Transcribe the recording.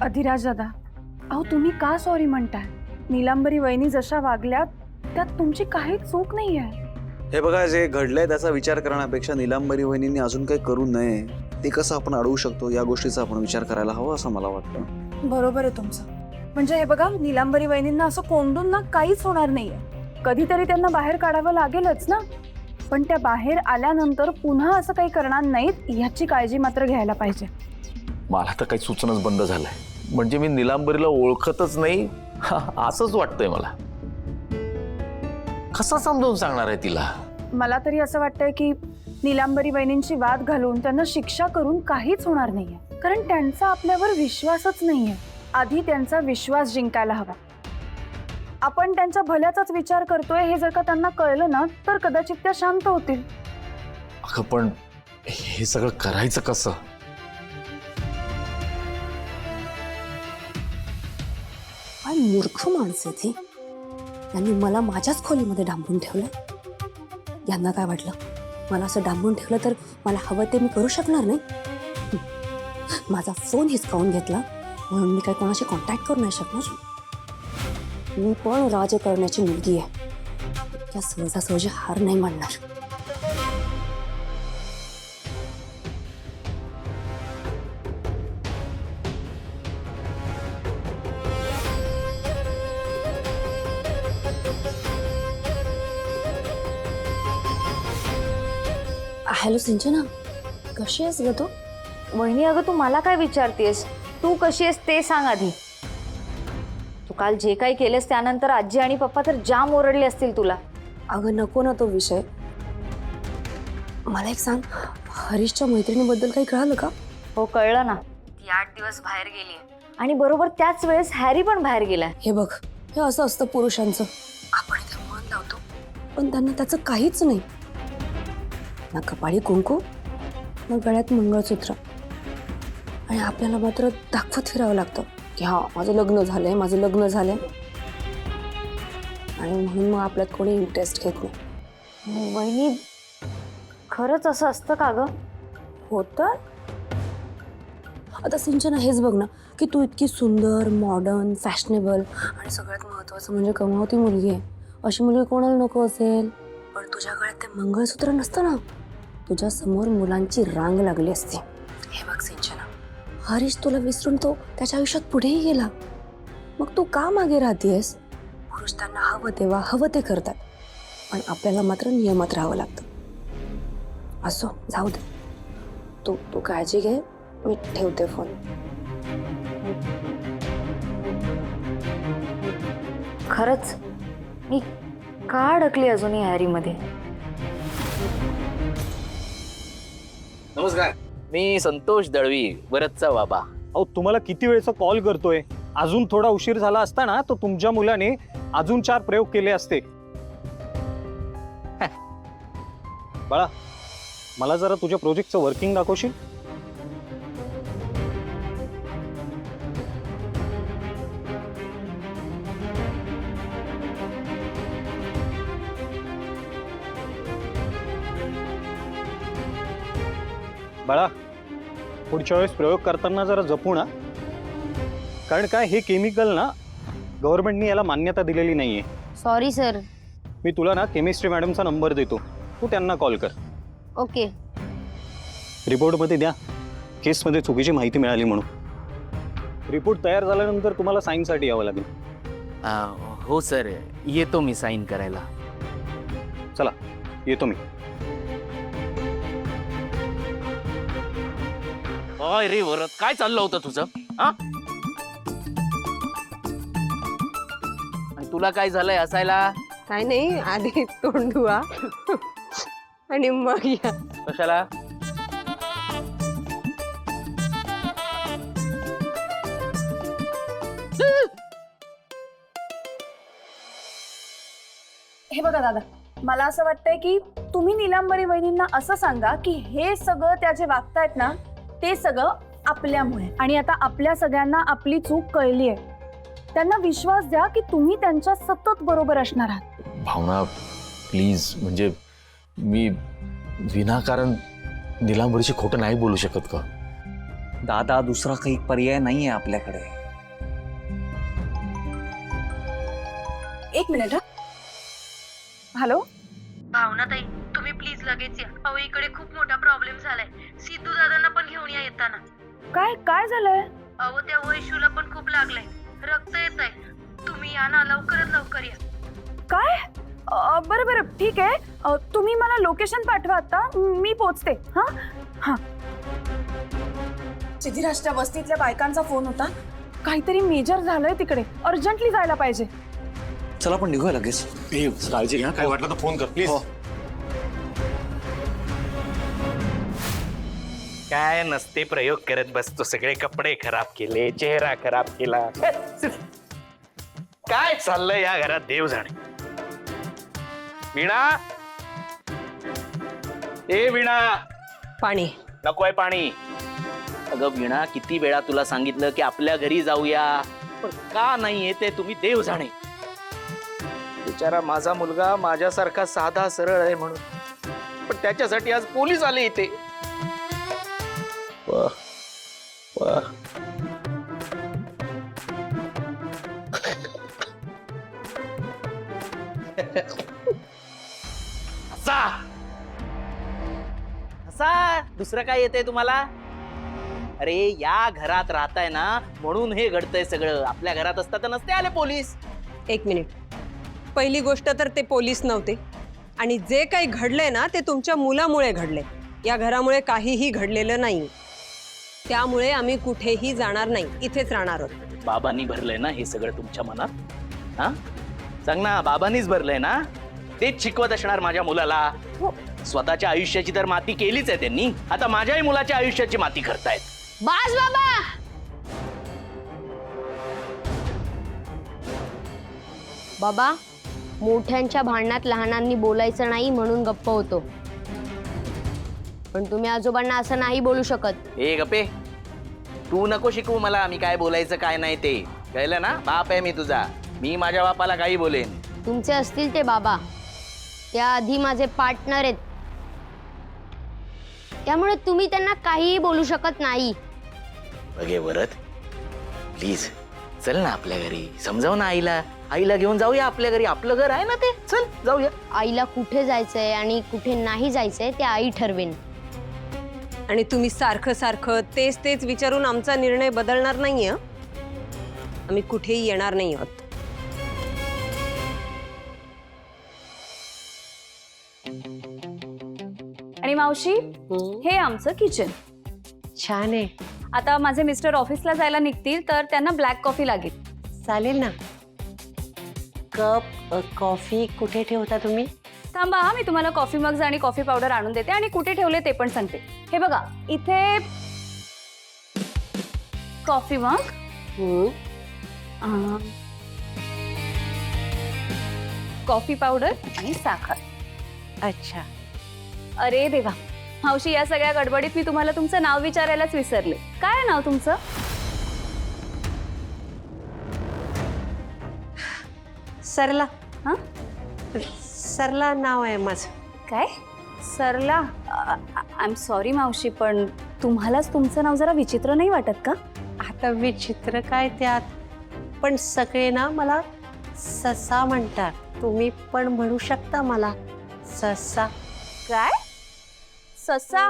अधिराज दादा, अहो तुम्ही का सॉरी म्हणताय? नीलांबरी वहिनी जशा वागल्यात त्यात तुमची काही चूक नाहीये. हे बघा, जे घडलंय त्याचा विचार करण्यापेक्षा नीलांबरी वहिनींनी अजून काही करू नये, ते कसं आपण अडवू शकतो या गोष्टीचा आपण विचार करायला हवा असं मला वाटतं. बरोबर आहे तुमचं. म्हणजे हे बघा, नीलांबरी वहिनींना असं कोंडून ना काहीच होणार नाहीये. कधीतरी त्यांना बाहेर काढावं लागेलच ना, पण त्या बाहेर आल्यानंतर पुन्हा असं काही करणार नाहीत याची काळजी मात्र घ्यायला पाहिजे. मला तर काही सुचणच बंद झालंय. म्हणजे मी नीलांबरीला ओळखतच नाही असंच वाटतंय मला. कसं समजावून सांगणार आहे तिला? मला तरी असं वाटतंय की नीलांबरी वहिनींची वाद घालून त्यांना शिक्षा करून काहीच होणार नाहीये, कारण त्यांचा आपल्यावर विश्वासच नाहीये. आधी त्यांचा विश्वास जिंकायला हवा. आपण त्यांच्या भल्याचाच विचार करतोय हे जर का त्यांना कळलं ना, तर कदाचित त्या शांत होतील. अगं पण हे सगळं करायचं कसं? काय मूर्ख माणसं ती. यांनी मला माझ्याच खोलीमध्ये डांबून ठेवलं. यांना काय वाटलं, मला असं डांबून ठेवलं तर मला हवं ते मी करू शकणार नाही? माझा फोन हिसकावून घेतला म्हणून मी काय कोणाशी कॉन्टॅक्ट करू नाही शकणार? मी पण राज करण्याची मुलगी आहे. त्या सहजासहजी हार नाही मानणार. हॅलो सिंचना, कशी आहेस ग तू? वहिनी, अगं तू मला काय विचारतेस? तू कशी आहेस ते सांग आधी. तू काल जे काही केलेस त्यानंतर आजी आणि पप्पा तर जाम ओरडले असतील तुला. अगं नको ना तो विषय. मला एक सांग, हरीशच्या मैत्रिणीबद्दल काही कळालं का? हो, कळलं ना. ती 8 दिवस बाहेर गेली आणि बरोबर त्याच वेळेस हॅरी पण बाहेर गेलाय. हे बघ, हे असं असतं पुरुषांचं. आपण इथे मन लावतो पण त्यांना त्याचं काहीच नाही. ना कपाळी कुंकू, ना गळ्यात मंगळसूत्र, आणि आपल्याला मात्र दाखवत फिरावं लागतं की हा माझं लग्न झालंय, माझं लग्न झालंय. आणि म्हणून मग आपल्यात कोणी इंटरेस्ट घेत नाही. वहिनी, खरंच असं असतं का ग? होतं. आता सिंचना हेच बघ ना, की तू इतकी सुंदर, मॉडर्न, फॅशनेबल आणि सगळ्यात महत्त्वाचं म्हणजे कमावती मुलगी आहे. अशी मुलगी कोणाला नको असेल? पण तुझ्या गळ्यात ते मंगळसूत्र नसतं ना, तुझ्या समोर मुलांची रांग लागली असते. हे बघ सिंचना, हरीश तुला विसरून तो त्याच्या आयुष्यात पुढेही गेला. मग तू का मागे राहतेस? पुरुष त्यांना हवं तेव्हा हवं ते करतात, पण आपल्याला मात्र नियमात राहावं लागतं. असो, जाऊ दे. तू काळजी घे, मी ठेवते फोन. खरंच मी का अडकली अजूनही हॅरीमध्ये? नमस्कार, मी संतोष दळवी, वरदचा बाबा. अहो, तुम्हाला किती वेळचा कॉल करतोय. अजून थोडा उशीर झाला असता ना, तर तुमच्या मुलाने अजून 4 प्रयोग केले असते. बाळा, मला जरा तुझ्या प्रोजेक्टचं वर्किंग दाखवशील? बाळा, पुढच्या वेळेस प्रयोग करताना जरा जपू ना, कारण काय हे केमिकल ना गव्हर्नमेंटने याला मान्यता दिलेली नाहीये. Sorry sir. मी तुला ना केमिस्ट्री मॅडमचा नंबर देतो, तू त्यांना कॉल कर. ओके. रिपोर्टमध्ये द्या केसमध्ये चुकीची माहिती मिळाली म्हणून. रिपोर्ट तयार झाल्यानंतर तुम्हाला साईनसाठी यावं लागेल. हो सर, येतो मी साईन करायला. चला, येतो मी. काय रे वरद, काय चाललं होतं तुझं? हा? आणि तुला काय झालंय हसायला? काय नाही, आधी तोंड धुवा आणि मग या. कशाला? हे बघा दादा, मला असं वाटतंय की तुम्ही नीलांबरी वहिनींना असं सांगा की हे सगळं त्या जे वागतायत ना, ते सगळं आपल्यामुळे, आणि आता आपल्या सगळ्यांना आपली चूक कळली आहे. त्यांना विश्वास द्या की तुम्ही त्यांच्या सतत बरोबर असणार आहात. भावना प्लीज, म्हणजे मी विनाकारण नीलांबरीची खोटं नाही बोलू शकत का? दादा, दुसरा काही पर्याय नाहीये आपल्याकडे. एक मिनिट हा. हॅलो. भावनाताई, तुम्ही प्लीज लगेच या. अहो इकडे खूप मोठा प्रॉब्लेम झालाय. सिद्धू दादांना पण घेऊन या येताना. काय काय झालंय? अहो त्या वैशूला पण खूप लागलंय, रक्त येत आहे. तुम्ही या ना, लवकरात लवकर या. काय? बरं बरं ठीक आहे. तुम्ही मला लोकेशन पाठवा आता, मी पोचते. हा हा. सिद्धिराजच्या वस्तीतल्या बायकांचा फोन होता. काहीतरी मेजर झालंय तिकडे, अर्जंटली जायला पाहिजे. चला आपण निघूया लगेच. काळजी घ्या, काय वाटलं तर फोन कर प्लीज. काय नसते प्रयोग करत बसतो, सगळे कपडे खराब केले, चेहरा खराब केला. काय चाललंय या घरात देव जाणे. वीणा, ए वीणा, पाणी. नकोय पाणी. अगं वीणा, किती वेळा तुला सांगितलं की आपल्या घरी जाऊया, पण का नाही येते तुम्ही देव जाणे. बिचारा माझा मुलगा माझ्यासारखा साधा सरळ आहे म्हणून, पण त्याच्यासाठी आज पोलीस आले इथे. वाह, वाह. असा असा दुसरं काय येतंय तुम्हाला? अरे या घरात राहताय ना म्हणून हे घडतंय सगळं. आपल्या घरात असता तर नसते आले पोलीस. एक मिनिट. पहिली गोष्ट तर ते पोलीस नव्हते, आणि जे काही घडलंय ना ते तुमच्या मुलामुळे घडले. या घरामुळे काहीही घडलेलं नाही. त्यामुळे आम्ही कुठेही जाणार नाही, इथेच राहणार आहोत. बाबांनी भरलंय ना हे सगळं तुमच्या मनात? हा सांग ना, बाबांनीच भरलंय ना? तेच शिकवत असणार माझ्या मुलाला. स्वतःच्या आयुष्याची तर माती केलीच आहे त्यांनी, आता माझ्याही मुलाच्या आयुष्याची माती करतायत. बास बाबा. बाबा, मोठ्यांच्या भांडणात लहानांनी बोलायचं नाही म्हणून गप्प होतो, पण तुम्ही आजोबांना असं नाही बोलू शकत. ए गप्पे, तू नको शिकवू मला मी काय बोलायचं काय नाही ते. कळलं ना? बाप आहे मी तुझा, मी माझ्या बापाला काही बोलेन. तुमचे असतील ते बाबा, त्याआधी माझे पार्टनर आहेत, त्यामुळे तुम्ही त्यांना काहीही बोलू शकत नाही. बघे वरद, प्लीज चल ना आपल्या घरी, समजाव ना आईला. आईला घेऊन जाऊया आपल्या घरी, आपलं घर आहे ना ते. चल जाऊया. आईला कुठे जायचंय आणि कुठे नाही जायचंय ते आई ठरवेन. आणि तुम्ही सारखं सारखं तेच तेच विचारून आमचा निर्णय बदलणार नाहीये. आम्ही कुठेही येणार नाही आहोत. आणि मावशी, हे आमचं किचन. छान आहे. आता माझे मिस्टर ऑफिसला जायला निघतील तर त्यांना ब्लॅक कॉफी लागेल. चालेल ना. कप कॉफी कुठे ठेवता तुम्ही? थांबा हा, मी तुम्हाला कॉफी मग्स आणि कॉफी पावडर आणून देते आणि कुठे ठेवले ते पण सांगते. हे बघा, इथे कॉफी मग, कॉफी पावडर आणि साखर. अच्छा. अरे देवा मावशी, या सगळ्या गडबडीत मी तुम्हाला तुमचं नाव विचारायलाच विसरले. काय आहे नाव तुमचं? सरला. हा, सरला नाव आहे माझं. काय सरला? आय एम सॉरी मावशी, पण तुम्हालाच तुमचं नाव जरा विचित्र नाही वाटत का? आता विचित्र काय त्यात, पण सगळे ना मला ससा म्हणतात. तुम्ही पण म्हणू शकता मला ससा. काय? ससा?